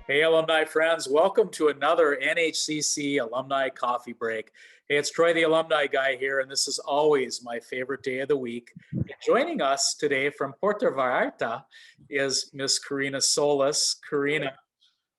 Hey, alumni friends, welcome to another NHCC Alumni Coffee Break. Hey, it's Troy, the alumni guy here, and this is always my favorite day of the week. And joining us today from Puerto Vallarta is Miss Karina Solis. Karina,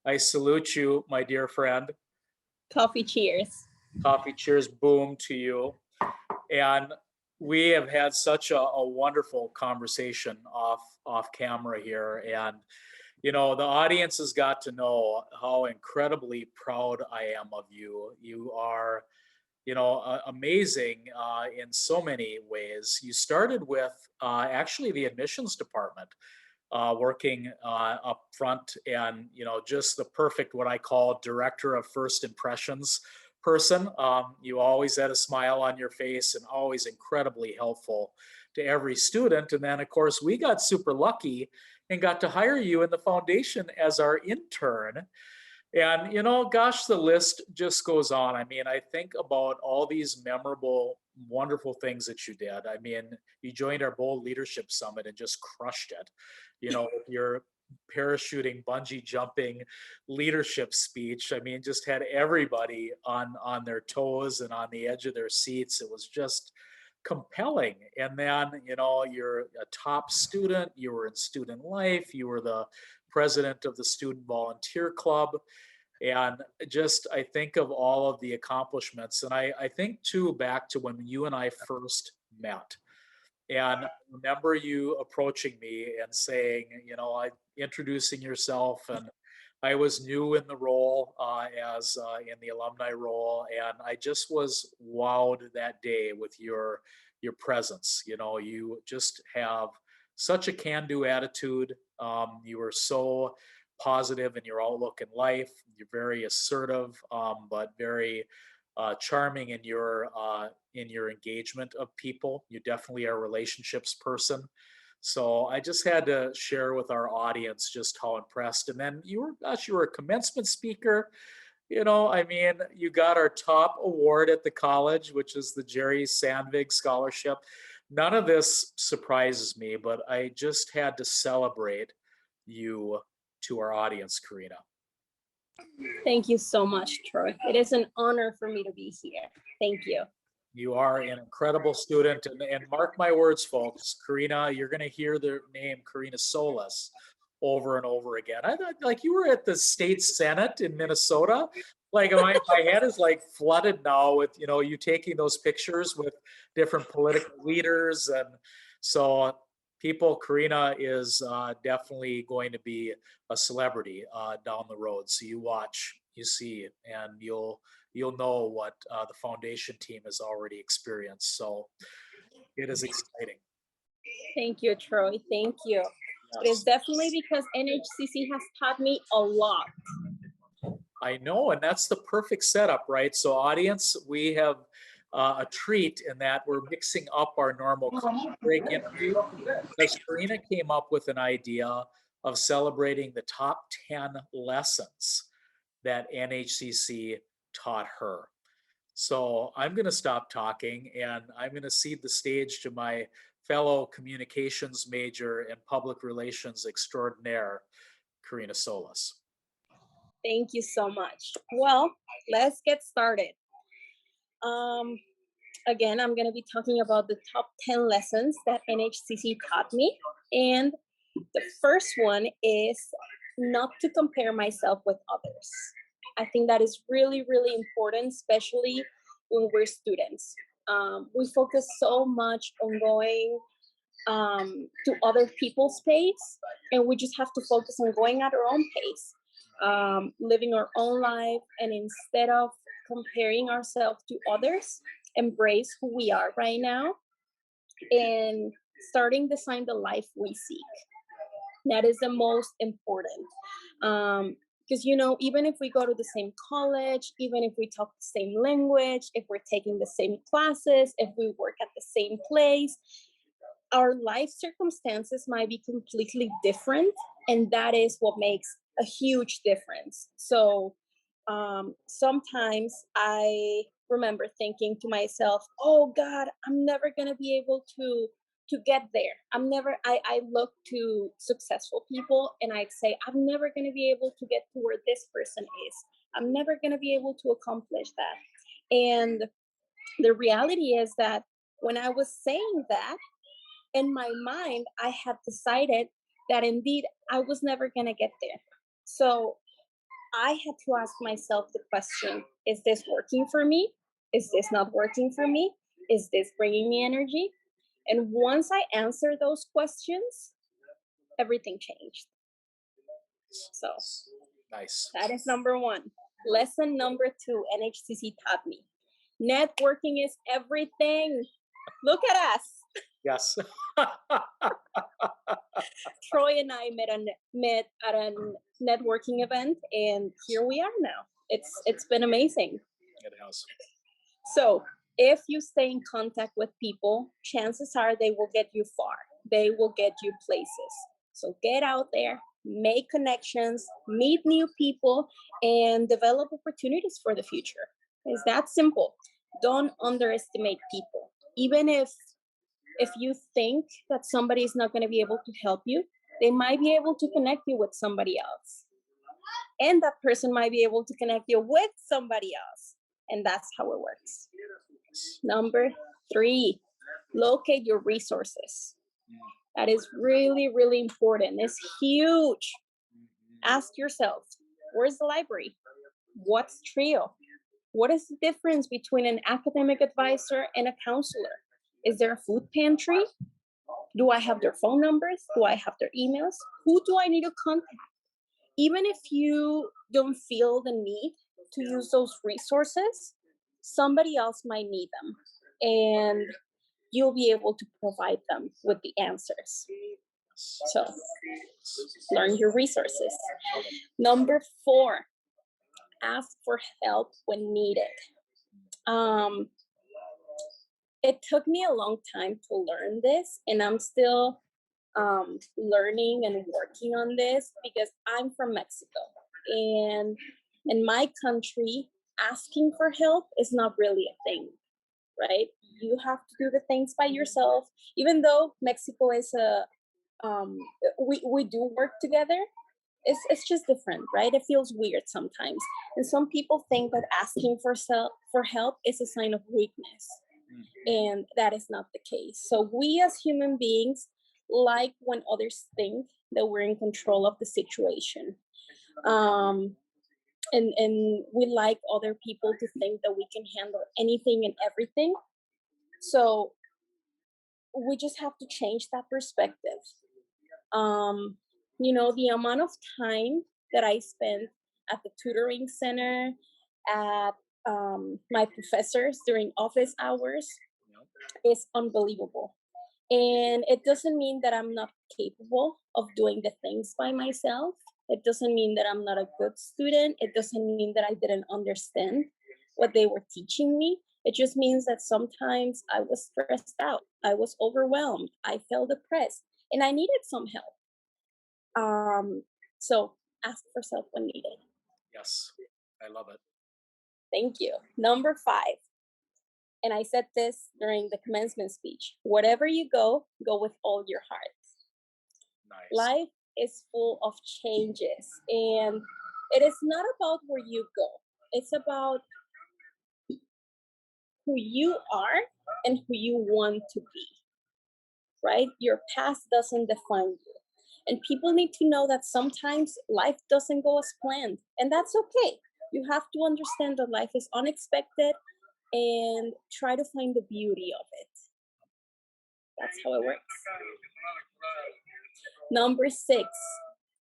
I salute you, my dear friend. Coffee cheers. Coffee cheers, boom to you. And we have had such a wonderful conversation off camera here, and you know, the audience has got to know how incredibly proud I am of you. You are, amazing in so many ways. You started with actually the admissions department, working up front, and just the perfect, what I call, director of first impressions person. You always had a smile on your face and always incredibly helpful to every student. And then, of course, we got super lucky and got to hire you in the foundation as our intern. And, gosh, the list just goes on. I mean, I think about all these memorable, wonderful things that you did. I mean, you joined our Bold Leadership Summit and just crushed it, with your parachuting, bungee jumping leadership speech. I mean, just had everybody on their toes and on the edge of their seats. It was just compelling. And then, you're a top student, you were in student life, you were the president of the student volunteer club. And just, I think of all of the accomplishments. And I think too, back to when you and I first met. And I remember you approaching me and saying, introducing yourself, and I was new in the role as in the alumni role, and I just was wowed that day with your presence. You just have such a can-do attitude. You were so positive in your outlook in life. You're very assertive, but very charming in your engagement of people. You definitely are a relationships person. So I just had to share with our audience just how impressed. And then you were a commencement speaker. I mean, you got our top award at the college, which is the Jerry Sandvig Scholarship. None of this surprises me, but I just had to celebrate you to our audience, Karina. Thank you so much, Troy. It is an honor for me to be here. Thank you. You are an incredible student, and mark my words, folks, Karina, you're going to hear the name Karina Solis over and over again. I thought, like, you were at the state senate in Minnesota. Like, my head is like flooded now with you taking those pictures with different political leaders, and so Karina is definitely going to be a celebrity down the road. So you watch, you see, and you'll know what the foundation team has already experienced. So it is exciting. Thank you, Troy. Thank you. Yes. It is definitely because NHCC has taught me a lot. I know, and that's the perfect setup, right? So audience, we have a treat in that we're mixing up our normal coffee break interview, because Karina came up with an idea of celebrating the top 10 lessons that NHCC taught her. So I'm going to stop talking, and I'm going to cede the stage to my fellow communications major and public relations extraordinaire, Karina Solis. Thank you so much. Well, let's get started. Again, I'm going to be talking about the top 10 lessons that NHCC taught me. And the first one is not to compare myself with others. I think that is really, really important, especially when we're students. We focus so much on going to other people's pace, and we just have to focus on going at our own pace, living our own life, and instead of comparing ourselves to others, embrace who we are right now and starting design the life we seek. That is the most important. Because, even if we go to the same college, even if we talk the same language, if we're taking the same classes, if we work at the same place, our life circumstances might be completely different. And that is what makes a huge difference. So sometimes I remember thinking to myself, oh God, I'm never gonna be able to get there. I look to successful people and I'd say, I'm never gonna be able to get to where this person is. I'm never gonna be able to accomplish that. And the reality is that when I was saying that, in my mind, I had decided that indeed I was never gonna get there. So I had to ask myself the question, is this working for me? Is this not working for me? Is this bringing me energy? And once I answered those questions, everything changed. So Nice. that is number one. Lesson number two, NHCC taught me. Networking is everything. Look at us. Yes. Troy and I met at a networking event, and here we are now. It's been amazing. It has. So if you stay in contact with people, chances are they will get you far. They will get you places. So get out there, make connections, meet new people, and develop opportunities for the future. It's that simple. Don't underestimate people. Even if you think that somebody is not going to be able to help you, they might be able to connect you with somebody else. And that person might be able to connect you with somebody else. And that's how it works. Number three, locate your resources. That is really, really important. It's huge. Ask yourself, where's the library? What's Trio? What is the difference between an academic advisor and a counselor? Is there a food pantry? Do I have their phone numbers? Do I have their emails? Who do I need to contact? Even if you don't feel the need to use those resources, somebody else might need them. And you'll be able to provide them with the answers. So learn your resources. Number four, ask for help when needed. It took me a long time to learn this, and I'm still learning and working on this because I'm from Mexico. And in my country, asking for help is not really a thing, right? You have to do the things by yourself, even though Mexico is we do work together. It's just different, right? It feels weird sometimes. And some people think that asking for help is a sign of weakness. And that is not the case. So we as human beings like when others think that we're in control of the situation. And we like other people to think that we can handle anything and everything. So we just have to change that perspective. The amount of time that I spent at the tutoring center, at my professors during office hours is unbelievable. And it doesn't mean that I'm not capable of doing the things by myself. It doesn't mean that I'm not a good student. It doesn't mean that I didn't understand what they were teaching me. It just means that sometimes I was stressed out. I was overwhelmed. I felt depressed and I needed some help. So ask for help when needed. Yes, I love it. Thank you. Number five, and I said this during the commencement speech, wherever you go with all your heart. Nice. Life is full of changes, and it is not about where you go. It's about who you are and who you want to be, right? Your past doesn't define you. And people need to know that sometimes life doesn't go as planned, and that's okay. You have to understand that life is unexpected and try to find the beauty of it. That's how it works. Number six,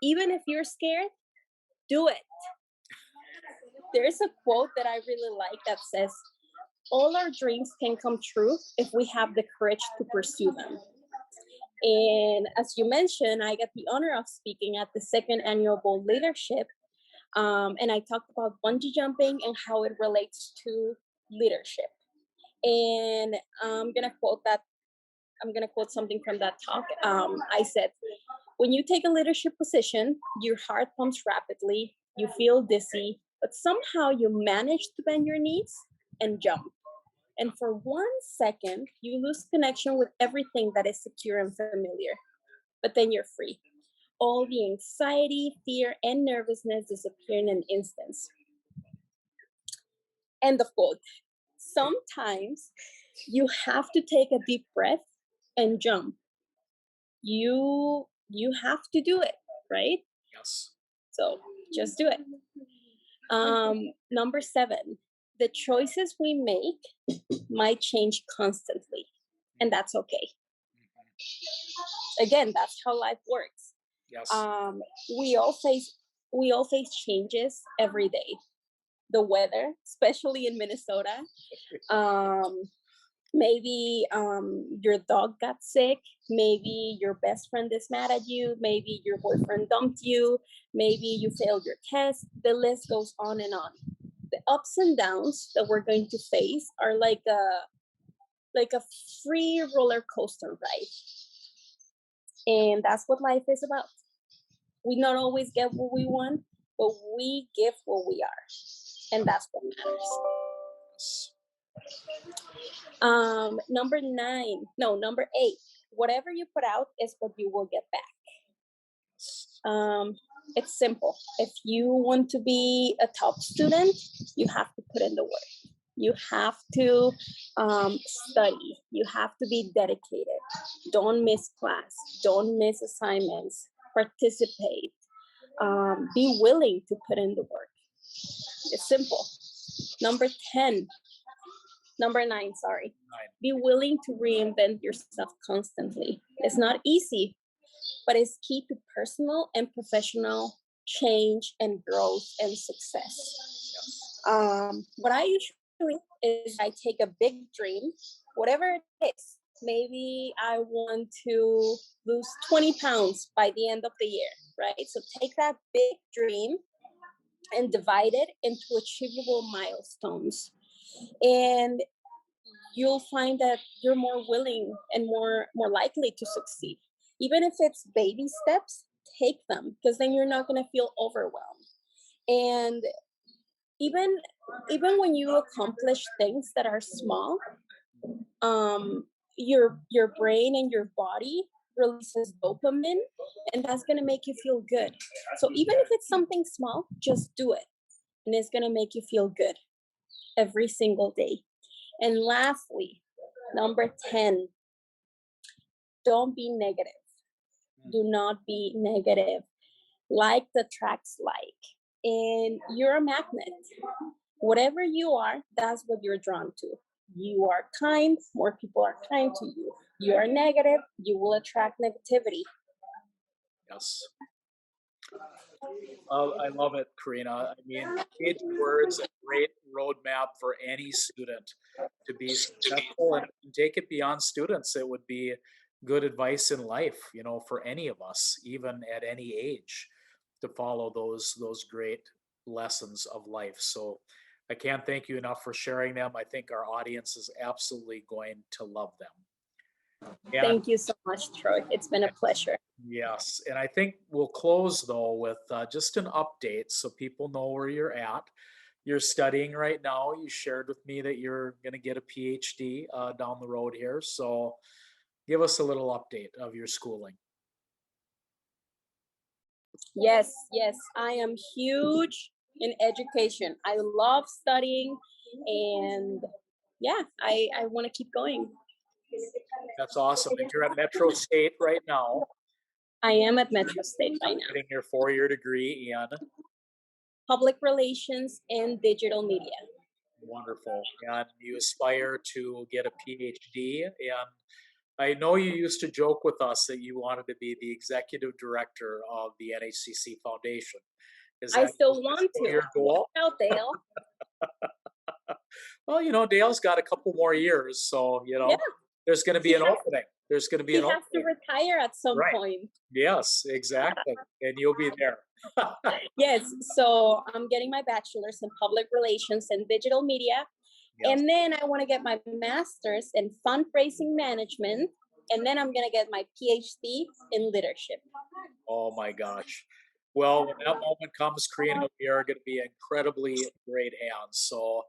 even if you're scared, do it. There's a quote that I really like that says, all our dreams can come true if we have the courage to pursue them. And as you mentioned, I got the honor of speaking at the second annual Bold Leadership. And I talked about bungee jumping and how it relates to leadership. And I'm gonna quote something from that talk. I said, when you take a leadership position, your heart pumps rapidly, you feel dizzy, but somehow you manage to bend your knees. and jump. And for 1 second, you lose connection with everything that is secure and familiar. But then you're free. All the anxiety, fear, and nervousness disappear in an instant. End of quote. Sometimes you have to take a deep breath and jump. You have to do it, right? Yes. So just do it. Number 7, the choices we make might change constantly, and that's okay. Again, that's how life works. Yes. We all face changes every day. The weather, especially in Minnesota. Maybe your dog got sick. Maybe your best friend is mad at you. Maybe your boyfriend dumped you. Maybe you failed your test. The list goes on and on. The ups and downs that we're going to face are like a free roller coaster ride. And that's what life is about. We not always get what we want, but we give what we are. And that's what matters. Number 8, whatever you put out is what you will get back. It's simple. If you want to be a top student, you have to put in the work. You have to study. You have to be dedicated. Don't miss class. Don't miss assignments. Participate. Be willing to put in the work. It's simple. Number 9, sorry. Be willing to reinvent yourself constantly. It's not easy, but it's key to personal and professional change and growth and success. What I usually do is I take a big dream, whatever it is. Maybe I want to lose 20 pounds by the end of the year, right? So take that big dream and divide it into achievable milestones. And you'll find that you're more willing and more likely to succeed. Even if it's baby steps, take them, because then you're not going to feel overwhelmed. And even when you accomplish things that are small, your brain and your body releases dopamine, and that's going to make you feel good. So even if it's something small, just do it, and it's going to make you feel good every single day. And lastly, number 10, don't be negative. Do not be negative. Like the tracks like. And you're a magnet. Whatever you are, that's what you're drawn to. You are kind, more people are kind to you. You are negative, you will attract negativity. Yes. I love it, Karina. I mean, great words, a great roadmap for any student to be successful and take it beyond students. It would be good advice in life, for any of us, even at any age, to follow those great lessons of life. So I can't thank you enough for sharing them. I think our audience is absolutely going to love them. And thank you so much, Troy. It's been a pleasure. yes, and I think we'll close though with just an update so people know where you're at. You're studying right now. You shared with me that you're going to get a PhD down the road here. So give us a little update of your schooling. Yes, I am huge in education. I love studying, and yeah, I want to keep going. That's awesome. And you're at Metro State right now. I am at Metro State right now. Getting your 4-year degree in public relations and digital media. Wonderful. And you aspire to get a PhD. And I know you used to joke with us that you wanted to be the executive director of the NHCC Foundation. I still want to. Your goal? Out, Dale. Well, Dale's got a couple more years, so there's going to be an opening. There's going to be an opening. He has to retire at some point. Yes, exactly, and you'll be there. Yes, so I'm getting my bachelor's in public relations and digital media, and then I want to get my master's in fundraising management, and then I'm going to get my PhD in leadership. Oh my gosh. Well, when that moment comes, Karina, we are going to be incredibly great hands. So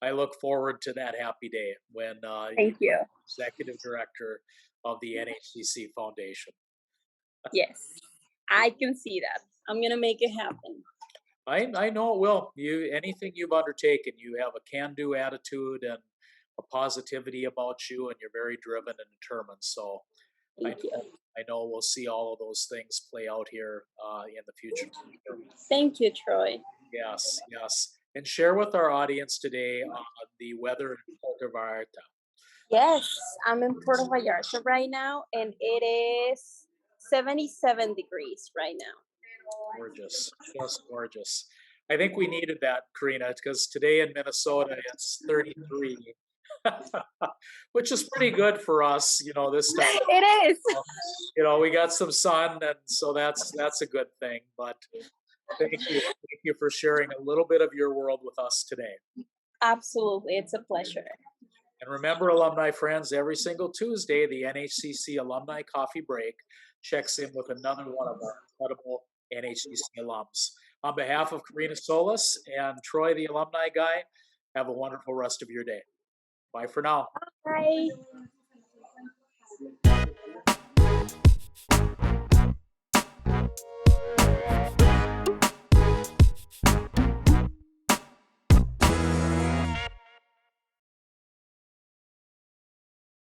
I look forward to that happy day when you Thank you. executive director of the NHCC Foundation. Yes, I can see that. I'm gonna make it happen. I know it will. Anything you've undertaken, you have a can-do attitude and a positivity about you, and you're very driven and determined. So I Thank you. know I know we'll see all of those things play out here in the future. Thank you, Troy. Yes, yes. And share with our audience today the weather in Puerto Vallarta. Yes, I'm in Puerto Vallarta right now, and it is 77 degrees right now. Gorgeous, just gorgeous. I think we needed that, Karina, because today in Minnesota it's 33, which is pretty good for us, this time. It is. We got some sun, and so that's a good thing. But thank you for sharing a little bit of your world with us today. Absolutely, it's a pleasure. And remember, alumni friends, every single Tuesday, the NHCC Alumni Coffee Break checks in with another one of our incredible NHCC alums. On behalf of Karina Solis and Troy, the alumni guy, have a wonderful rest of your day. Bye for now. Bye.